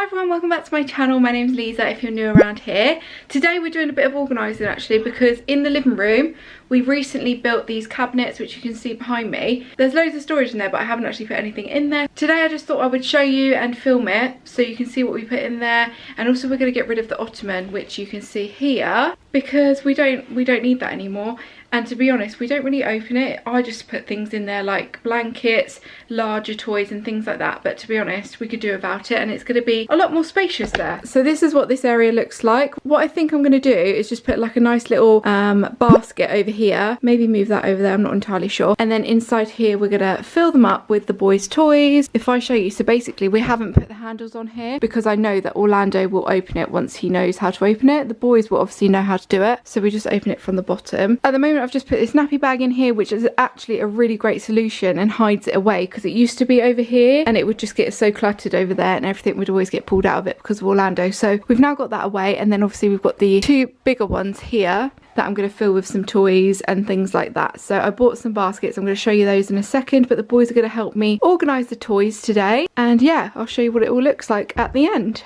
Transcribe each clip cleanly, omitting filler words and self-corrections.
Hi everyone, welcome back to my channel. My name's Lisa if you're new around here. Today we're doing a bit of organising actually, because in the living room we've recently built these cabinets which you can see behind me. There's loads of storage in there but I haven't actually put anything in there. Today I just thought I would show you and film it so you can see what we put in there, and also we're going to get rid of the ottoman which you can see here because we don't need that anymore. And to be honest, we don't really open it. I just put things in there like blankets, larger toys and things like that. But to be honest, we could do without it and it's going to be a lot more spacious there. So this is what this area looks like. What I think I'm going to do is just put like a nice little basket over here. Maybe move that over there, I'm not entirely sure. And then inside here, we're going to fill them up with the boys' toys. If I show you, so basically we haven't put the handles on here because I know that Orlando will open it once he knows how to open it. The boys will obviously know how to do it. So we just open it from the bottom. At the moment, I've just put this nappy bag in here, which is actually a really great solution and hides it away, because it used to be over here and it would just get so cluttered over there and everything would always get pulled out of it because of Orlando. So we've now got that away, and then obviously we've got the two bigger ones here that I'm going to fill with some toys and things like that. So I bought some baskets. I'm going to show you those in a second, but the boys are going to help me organise the toys today. And yeah, I'll show you what it all looks like at the end.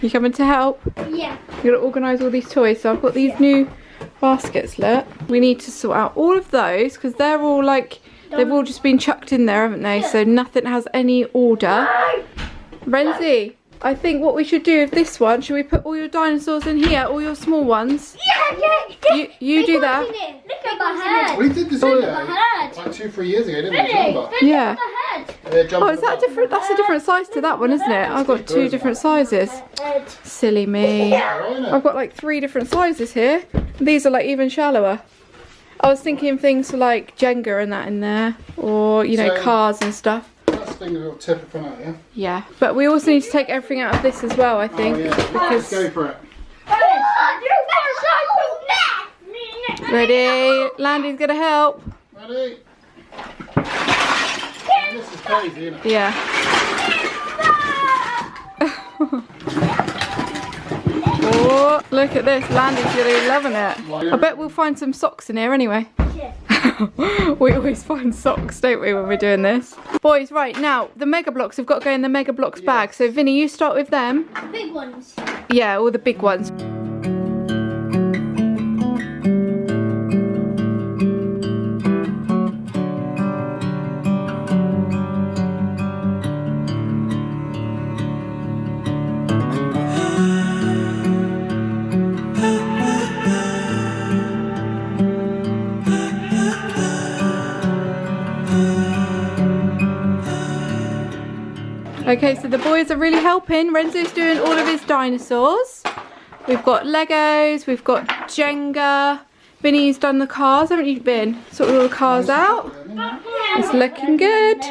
You coming to help? Yeah. You're going to organise all these toys. So I've got these new baskets, look. We need to sort out all of those because they're all like, they've all just been chucked in there, haven't they? So nothing has any order. Renzi, I think what we should do with this one, should we put all your dinosaurs in here, all your small ones? Yeah. You do that. Look at my head. We did this Look video at my head. like 2-3 years ago, didn't we? Really? Remember? Yeah. Look at my head. Oh, is that different? That's a different size to that one, isn't it? I've got two different sizes. Silly me. I've got like 3 different sizes here. These are like even shallower. I was thinking of things for like Jenga and that in there, or you know, So, cars and stuff. That's the thing, a little tip for now, yeah? Yeah, but we also need to take everything out of this as well, I think, Oh, yeah. Let's because go for it. ready. Landy's gonna help. Ready? This is crazy, isn't it? Yeah. Oh, look at this. Landy's gonna be loving it. I bet we'll find some socks in here anyway. We always find socks, don't we, when we're doing this? Boys, right, now, the Mega Blocks have got to go in the Mega Blocks bag. So, Vinny, you start with them. The big ones. Yeah, all the big ones. Okay, so the boys are really helping. Renzo's doing all of his dinosaurs. We've got Legos, we've got Jenga. Vinny's done the cars, haven't you, Vin? Sorted all the cars out. It's looking good.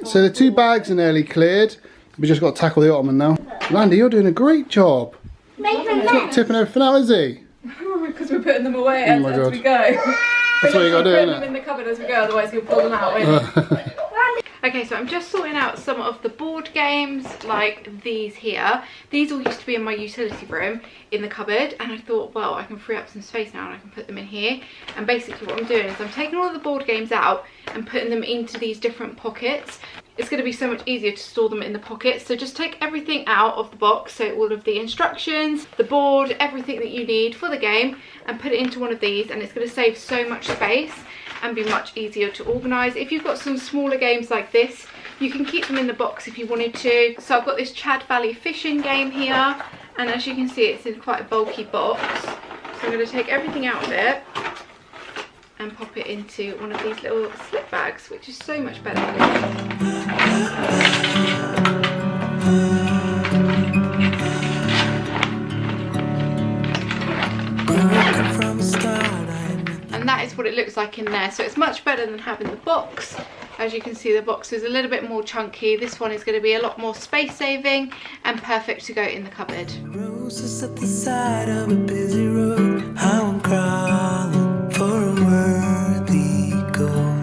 So the 2 bags are nearly cleared. We just got to tackle the ottoman now. Landy, you're doing a great job. He's not tipping everything out, is he? Because we're putting them away Oh my as God. we go. That's what you got to do, Put them isn't in it? the cupboard as we go, otherwise he'll pull them out, won't he? Okay, so I'm just sorting out some of the board games, like these here. These all used to be in my utility room in the cupboard, and I thought, well, I can free up some space now and I can put them in here. And basically what I'm doing is I'm taking all of the board games out and putting them into these different pockets. It's going to be so much easier to store them in the pockets. So just take everything out of the box, so all of the instructions, the board, everything that you need for the game, and put it into one of these, and it's going to save so much space and be much easier to organise. If you've got some smaller games like this, you can keep them in the box if you wanted to. So I've got this Chad Valley fishing game here, and as you can see, it's in quite a bulky box. So I'm going to take everything out of it and pop it into one of these little slip bags, which is so much better than and that is what it looks like in there. So it's much better than having the box. As you can see, the box is a little bit more chunky. This one is going to be a lot more space saving and perfect to go in the cupboard. Roses at the side of a busy road. How I'm crawling for a worthy goal.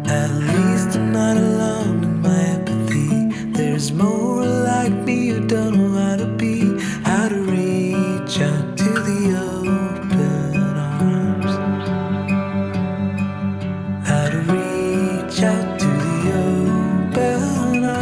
At least I'm not alone in my apathy. There's more like me who don't know how to be, how to reach out to the open arms, how to reach out to the open arms.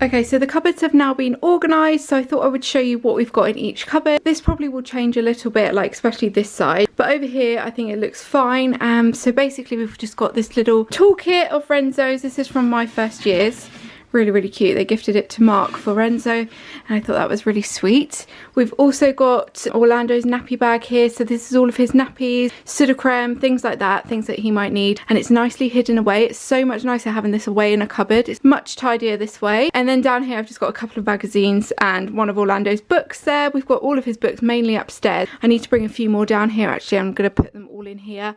Okay, so the cupboards have now been organised, so I thought I would show you what we've got in each cupboard. This probably will change a little bit, like especially this side, but over here I think it looks fine. So basically we've just got this little toolkit of Renzo's. This is from my first years. Really cute. They gifted it to Mark for Renzo, and I thought that was really sweet. We've also got Orlando's nappy bag here, so this is all of his nappies, Sudocrem, things like that, things that he might need, and it's nicely hidden away. It's so much nicer having this away in a cupboard. It's much tidier this way. And then down here I've just got a couple of magazines and one of Orlando's books there. We've got all of his books mainly upstairs. I need to bring a few more down here actually. I'm going to put them all in here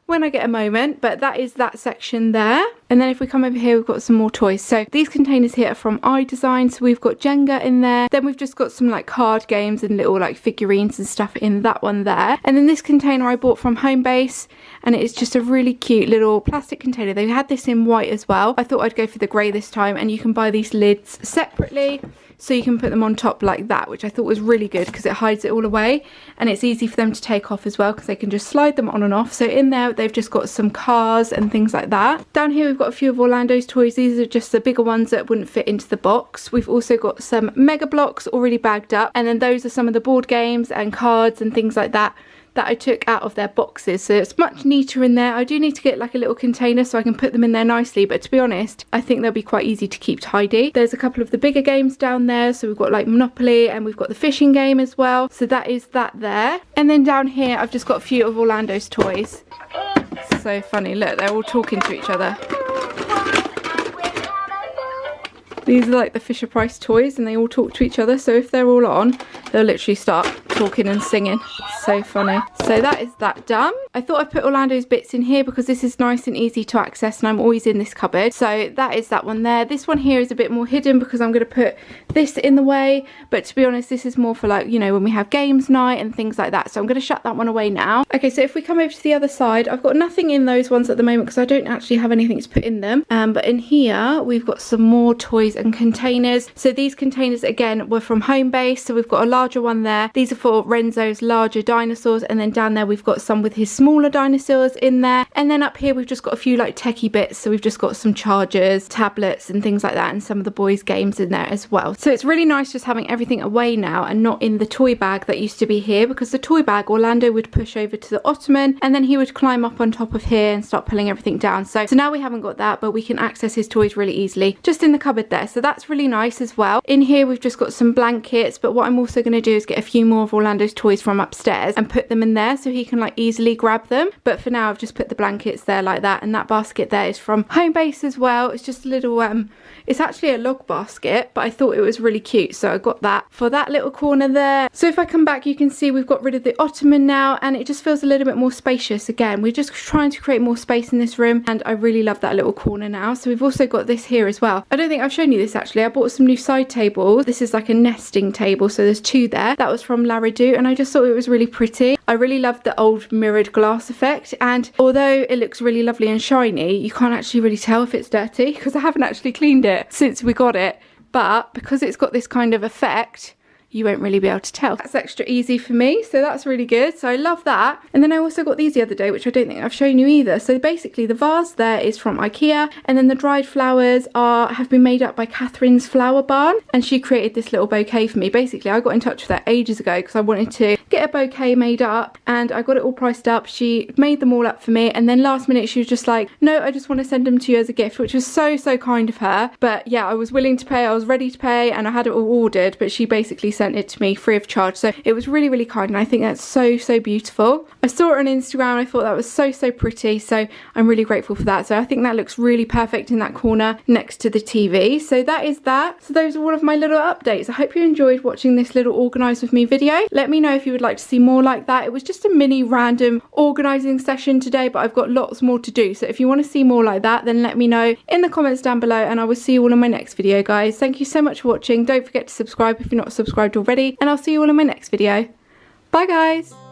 when I get a moment, but that is that section there. And then if we come over here, we've got some more toys. So these containers here are from iDesign. So we've got Jenga in there. Then we've just got some like card games and little like figurines and stuff in that one there. And then this container I bought from Homebase, and it is just a really cute little plastic container. They had this in white as well. I thought I'd go for the grey this time, and you can buy these lids separately. So you can put them on top like that, which I thought was really good because it hides it all away, and it's easy for them to take off as well because they can just slide them on and off. So in there they've just got some cars and things like that. Down here we've got a few of Orlando's toys. These are just the bigger ones that wouldn't fit into the box. We've also got some Mega Blocks already bagged up, and then those are some of the board games and cards and things like that I took out of their boxes, so it's much neater in there. I do need to get like a little container so I can put them in there nicely, but to be honest I think they'll be quite easy to keep tidy. There's a couple of the bigger games down there, so we've got like Monopoly, and we've got the fishing game as well, so that is that there. And then down here I've just got a few of Orlando's toys. So funny, look, they're all talking to each other. These are like the Fisher Price toys, and they all talk to each other, so if they're all on, they'll literally start talking and singing. So funny. So that is that done. I thought I'd put Orlando's bits in here because this is nice and easy to access, and I'm always in this cupboard. So that is that one there. This one here is a bit more hidden because I'm going to put this in the way, but to be honest this is more for like, you know, when we have games night and things like that. So I'm going to shut that one away now. Okay, so if we come over to the other side, I've got nothing in those ones at the moment because I don't actually have anything to put in them. But in here we've got some more toys and containers. So these containers again were from Homebase, so we've got a larger one there. These are for Renzo's larger dinosaurs, and then down there we've got some with his smaller dinosaurs in there. And then up here we've just got a few like techie bits, so we've just got some chargers, tablets and things like that, and some of the boys' games in there as well. So it's really nice just having everything away now and not in the toy bag that used to be here, because the toy bag Orlando would push over to the ottoman and then he would climb up on top of here and start pulling everything down. So now we haven't got that, but we can access his toys really easily just in the cupboard there. So that's really nice as well. In here we've just got some blankets, but what I'm also going to do is get a few more of Orlando's toys from upstairs and put them in there so he can like easily grab them. But for now I've just put the blankets there like that, and that basket there is from Homebase as well. It's just a little it's actually a log basket, but I thought it was really cute, so I got that for that little corner there. So if I come back you can see we've got rid of the ottoman now, and it just feels a little bit more spacious. Again, we're just trying to create more space in this room, and I really love that little corner now. So we've also got this here as well. I don't think I've shown you this actually. I bought some new side tables. This is like a nesting table, so there's two there. That was from lizaprideaux, and I just thought it was really pretty. I really love the old mirrored glass effect, and although it looks really lovely and shiny, you can't actually really tell if it's dirty because I haven't actually cleaned it since we got it. But because it's got this kind of effect, you won't really be able to tell. That's extra easy for me, so that's really good. So I love that. And then I also got these the other day, which I don't think I've shown you either. So basically the vase there is from IKEA, and then the dried flowers have been made up by Catherine's Flower Barn, and she created this little bouquet for me. Basically I got in touch with her ages ago because I wanted to get a bouquet made up, and I got it all priced up. She made them all up for me, and then last minute she was just like, no, I just want to send them to you as a gift, which was so kind of her. But yeah, I was willing to pay, I was ready to pay, and I had it all ordered, but she basically sent it to me free of charge. So it was really kind, and I think that's so beautiful. I saw it on Instagram, I thought that was so pretty, so I'm really grateful for that. So I think that looks really perfect in that corner next to the TV. So that is that. So those are all of my little updates. I hope you enjoyed watching this little organise with me video. Let me know if you would like to see more like that. It was just a mini random organising session today, but I've got lots more to do. So if you want to see more like that, then let me know in the comments down below, and I will see you all in my next video, guys. Thank you so much for watching. Don't forget to subscribe if you're not subscribed already, and I'll see you all in my next video. Bye guys.